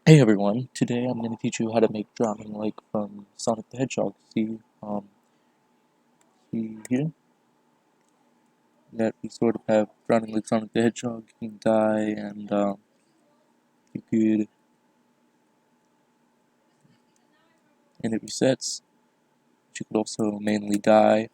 Hey everyone, today I'm going to teach you how to make Drowning Lake from Sonic the Hedgehog. See here that we sort of have Drowning Lake Sonic the Hedgehog. You can die and you could, and it resets. But you could also mainly die.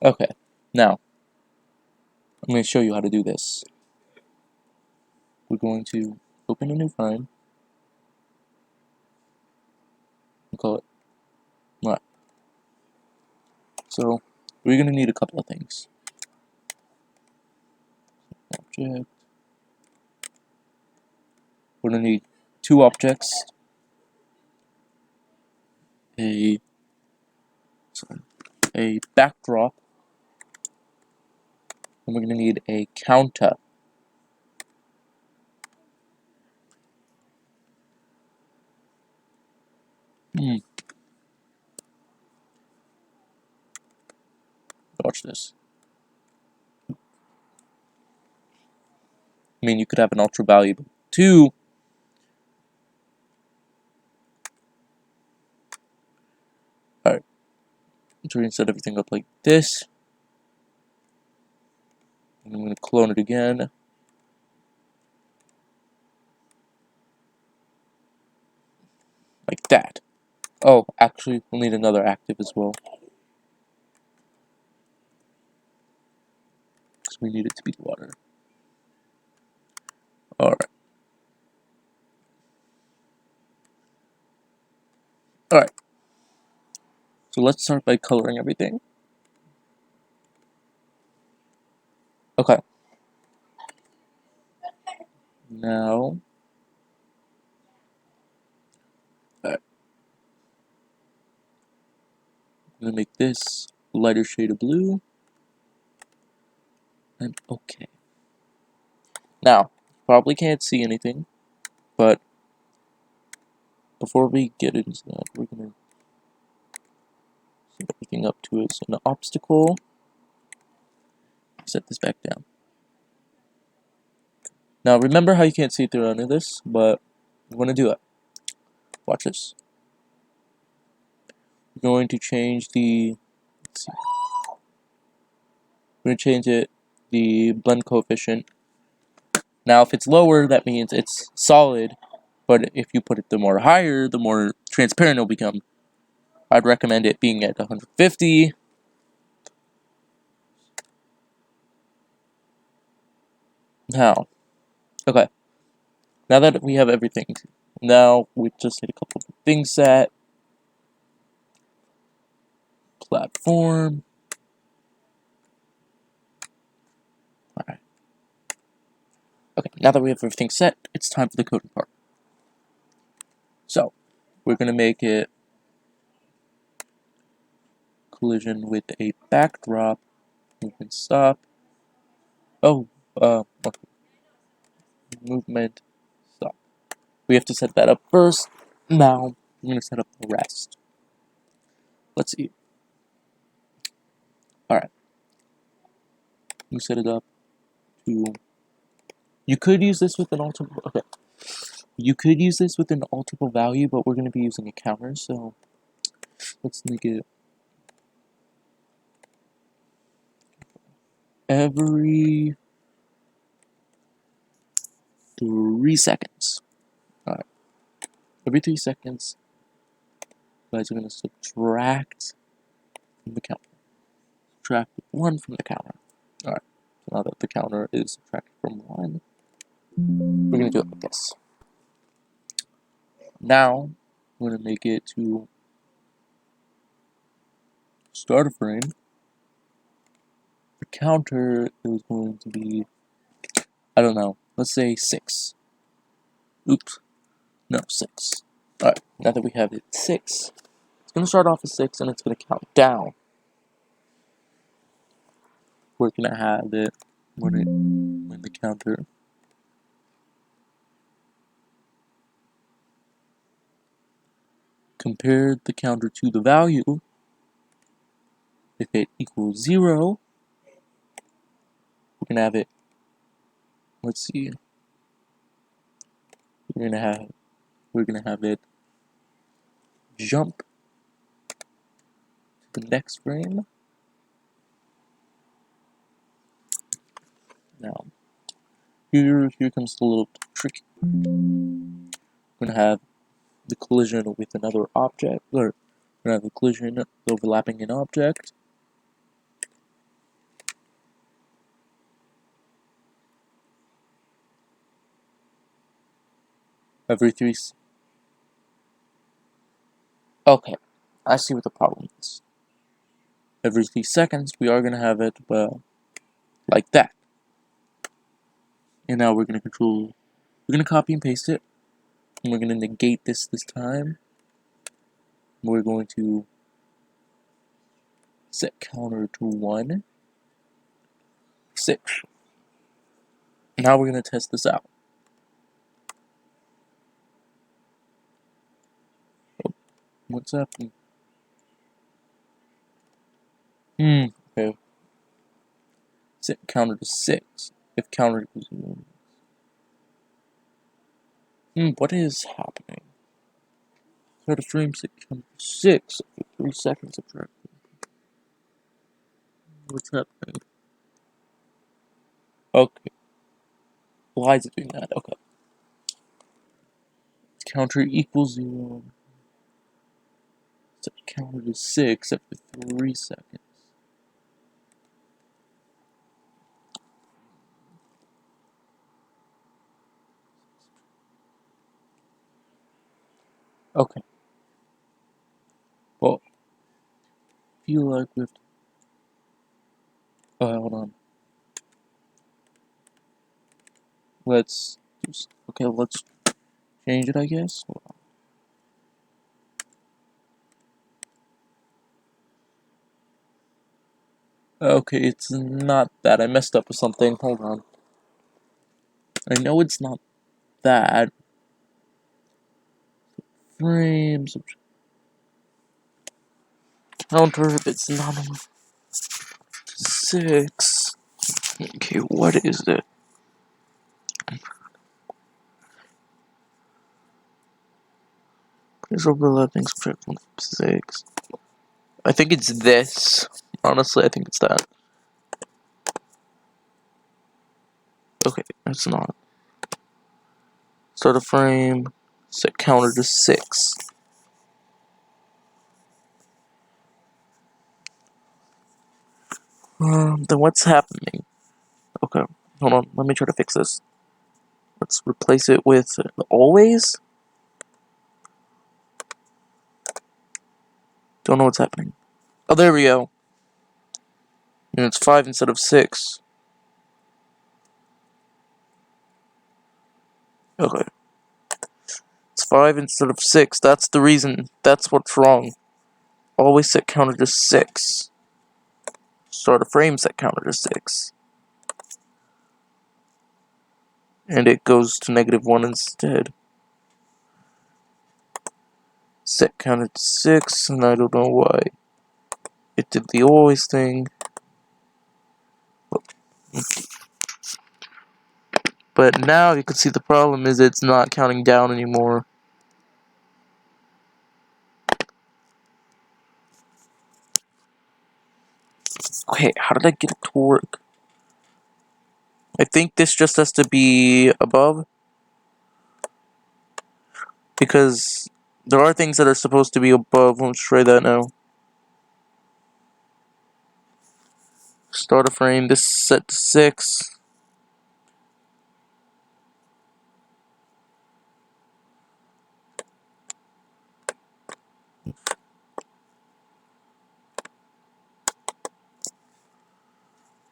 Okay, now I'm going to show you how to do this. We're going to open a new frame and call it Right. So we're going to need a couple of things. Object. We're going to need two objects. A backdrop, and we're going to need a counter. Watch this. I mean, you could have an ultra valuable 2. Alright, so we're going to set everything up like this. And I'm going to clone it again. Like that. Oh, actually, we'll need another active as well. Because we need it to be water. Alright. Alright. So let's start by coloring everything. Okay. Now. Alright. I'm going to make this a lighter shade of blue. And okay. Now, probably can't see anything, but before we get into that, we're going to set everything up to as an obstacle. Set this back down. Now, remember how you can't see through any of this, but we're going to do it. Watch this. We're going to change the, we're going to change it, the blend coefficient. Now, if it's lower, that means it's solid, but if you put it the more higher, the more transparent it'll become. I'd recommend it being at 150. Now, okay. Now that we have everything, now we just need a couple of things set. Platform. Alright. Okay, now that we have everything set, it's time for the coding part. So, we're going to make it collision with a backdrop. Movement stop. Oh, okay. Movement stop. We have to set that up first. Now, I'm going to set up the rest. Let's see. Alright. You set it up to... You could use this with an alterable... Okay. You could use this with an alterable value, but we're going to be using a counter, so... Let's make it... Every... 3 seconds. Alright. Every 3 seconds, you guys are going to subtract from the counter. Subtract 1 from the counter. Alright. So now that the counter is subtracted from 1, we're going to do it like this. Now, we're going to make it to start a frame. The counter is going to be, I don't know, let's say 6. Oops. No, 6. Alright, now that we have it 6, it's going to start off at 6 and it's going to count down. We're going to have it when it when the counter compared the counter to the value. If it equals 0, we're gonna have it. Let's see. We're gonna have it jump to the next frame. Now, here comes the little trick. We're gonna have the collision with another object, or we're gonna have the collision overlapping an object. Every 3. Okay, I see what the problem is. Every 3 seconds, we are gonna have it, well, like that. And now we're gonna copy and paste it, and we're gonna negate this time. We're going to set counter to 1, 6. Now we're gonna test this out. Oh, what's happening? Okay. Set counter to 6. If counter equals 1. What is happening? Start a frame, set counter to 6. 3 seconds of track. What's happening? Okay. Why is it doing that? Okay. Counter equals 0. Set counter to 6 after 3 seconds. Okay. Well, feel like we have to. Hold on. Let's change it, I guess. Hold on. Okay, it's not that. I messed up with something. Hold on. I know it's not that. Frames. Counter if it's not 6. Okay, what is it? Please overlapping subtract 1 from 6. I think it's this. Honestly, I think it's that. Okay, it's not. Start a frame. Set counter to 6. Then what's happening? Okay, hold on. Let me try to fix this. Let's replace it with always. Don't know what's happening. Oh, there we go. And it's 5 instead of 6. Okay. It's 5 instead of 6. That's the reason. That's what's wrong. Always set counter to 6. Start a frame, set counter to 6. And it goes to -1 instead. Set counter to 6, and I don't know why. It did the always thing. But now you can see the problem is it's not counting down anymore. Okay, how did I get it to work? I think this just has to be above. Because there are things that are supposed to be above. Let's try that now. Start a frame. This is set to 6.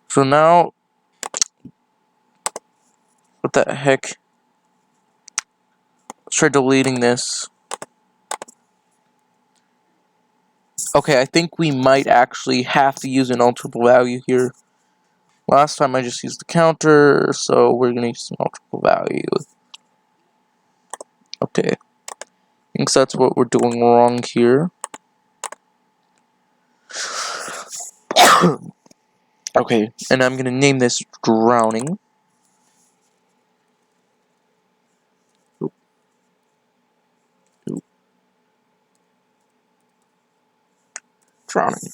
So now, what the heck? Let's try deleting this. Okay, I think we might actually have to use an alterable value here. Last time I just used the counter, so we're gonna use the multiple value. Okay. I think that's what we're doing wrong here. Okay, and I'm gonna name this drowning. Drowning.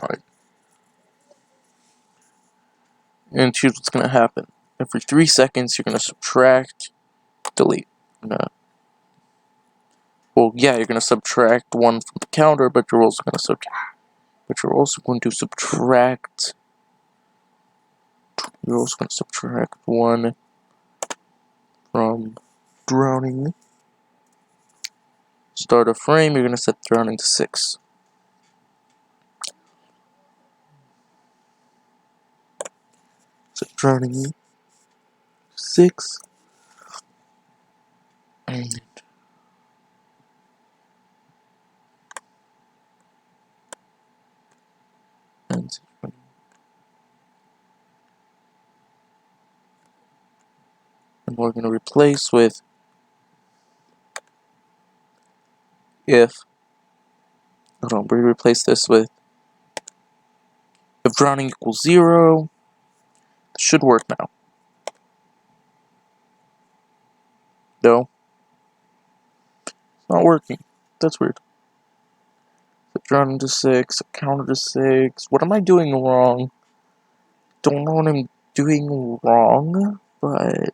Alright. And here's what's gonna happen. Every 3 seconds, you're gonna subtract, delete. Well, yeah, you're gonna subtract 1 from the counter, but you're also going to subtract. You're also going to subtract 1 from drowning. Start a frame. You're going to set drowning to 6. Set drowning 6. And we're going to replace with if. Hold on, we replace this with if drowning equals 0. This should work now. No. It's not working. That's weird. Set drowning to 6. Counter to 6. What am I doing wrong? Don't know what I'm doing wrong, but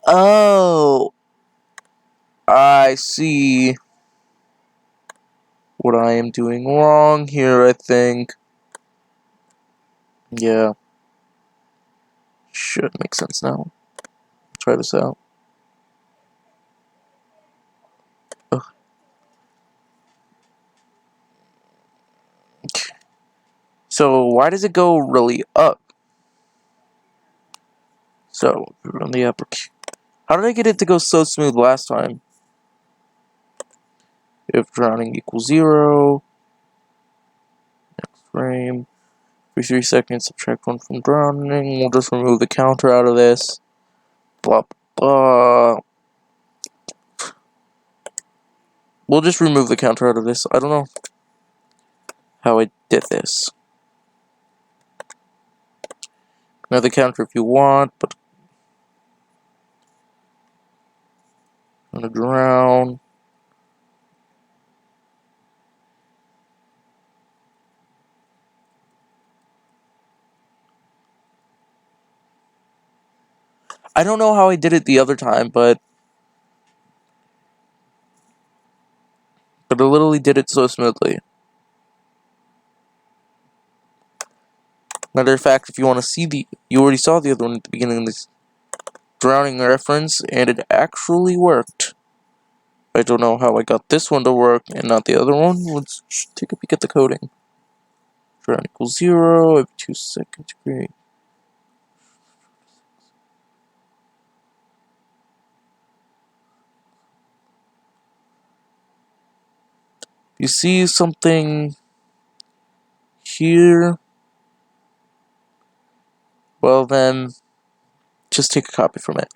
oh, I see what I am doing wrong here, I think. Yeah, should make sense now. Try this out. Ugh. So why does it go really up? So run the upper. How did I get it to go so smooth last time? If drowning equals 0, next frame, every 3 seconds, subtract 1 from drowning. We'll just remove the counter out of this. Blah blah. We'll just remove the counter out of this. I don't know how I did this. Another counter if you want, but I'm gonna drown. I don't know how I did it the other time, but I literally did it so smoothly. Matter of fact, if you want to see you already saw the other one at the beginning of this drowning reference, and it actually worked. I don't know how I got this one to work and not the other one. Let's take a peek at the coding. Drown equals 0, every 2 seconds, great. You see something here? Well then, just take a copy from it.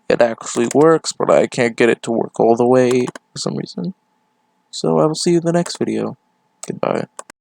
It actually works, but I can't get it to work all the way for some reason. So I will see you in the next video. Goodbye.